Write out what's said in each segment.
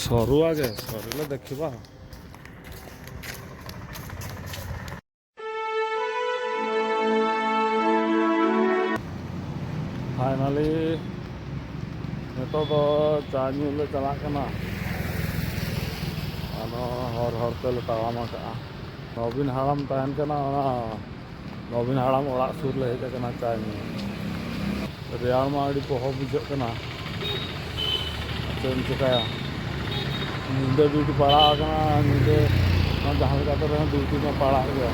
ସରୁ ଆଗେ ସରିଲେ ଦେଖିବା। फाइनली तो चा ᱧᱩ चलाक कना हर हरते ताम नवीन हाड़ाम तहन कना नवीन हाड़ाम ओड़ा सुर ले हेज कना चा ᱧᱩ रेयाड़ मा अड़ी पोहो बुझे कना चेम चिकाया नींदे ड्यूटी पड़ा कना नींदे जहाँ लेकाते रहे ड्यूटी में पड़ा गया।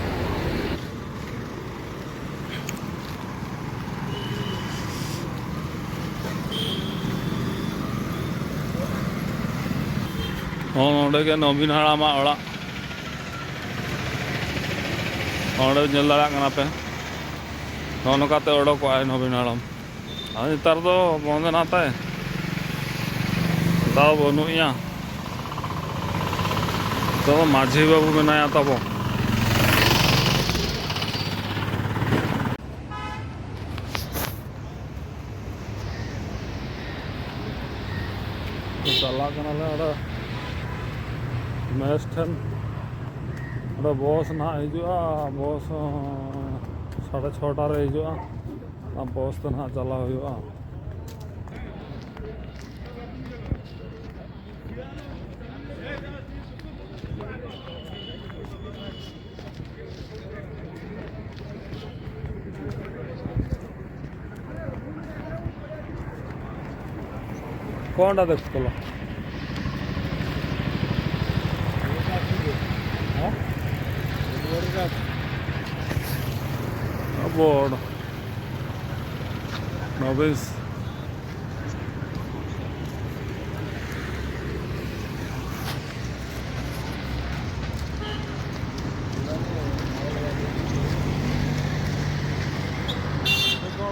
हाँ नोडे के नवीन हाड़ामा ओड़ा नोडे नेल दाड़ा कना पे नौनकाते ओडोकॉगआय नवीन हाड़ाम नेतार दो बंद नाताय ताव बनुया तो माझी बाबू मेनाया ताबो चला कनाले मेस ठेन बस ना हजूआ बस 6:30 हजूआ बस तो ना चला हुआ। कौन टा देखुल बोर्ड नोविस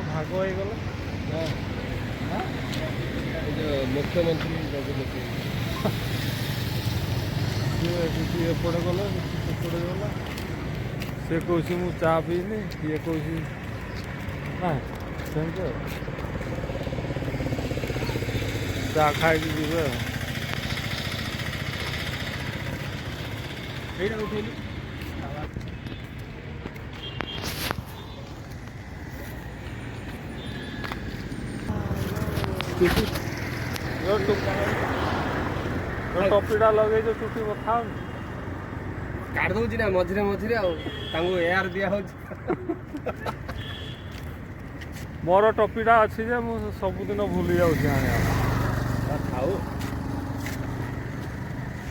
भाग हो गला मुख्यमंत्री एपटे गला सेपटे गला से कौन मु चा पीनी ये कौन ना सेमती चा खाई जी उठेली टोपीटा लगे जो चुटी बथा काट दूची ना मझिरे मझिरे एयार दिया मोर टोपीटा अच्छी जे मु सबुदिन भूली जाऊँ खाऊ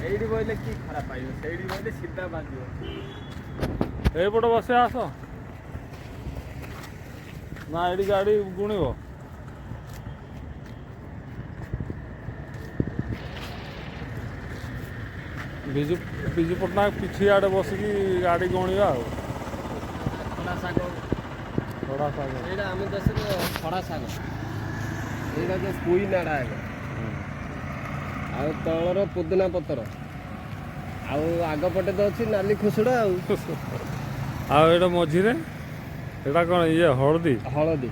एडी बोले कि खराब पाइब सेडी बोले सीधा बाजियो एपटे बसे आस ना एडी गाड़ी गुणिब विजु विजु पट्टनायक पिछी आड़े बसिकी गाड़ी गणिया खड़ा शाग थोड़ा सा एटा आम देश खड़ा शाग एटा जो पुई नाड़ा है आ तलर पुदना पतर आग पटे तो अच्छी नाली खुसड़ा आटा मझीरे एटा कौन ये हलदी हलदी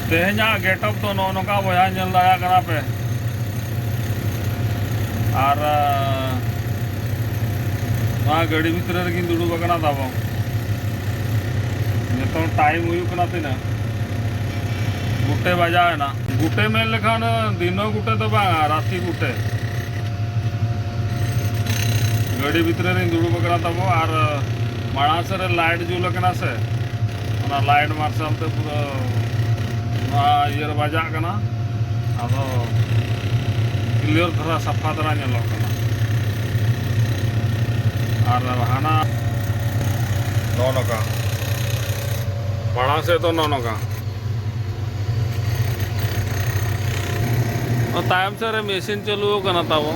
तेहना गेटअप तो नो नोका बया नेल दाया कना पे और गाड़ी भितर रेगी दुड़ूब कना ताबो नितो टाइम हुई कना तिना गुटे बजा है ना गुटे मेन लेखान दिनो गुटे तो बा राती गुटे गाड़ी भितर रे दुड़ूब कना ताबो और माणस रे लाइट जुल कना से ओना लाइट मार्शल ते पूरा इयर बजा कना अब क्लियर धरा सफा धरा नेलो कना और हाना नौनो का बड़ा से तो नौनो का और टाइम से रे मशीन चालू कना ताबो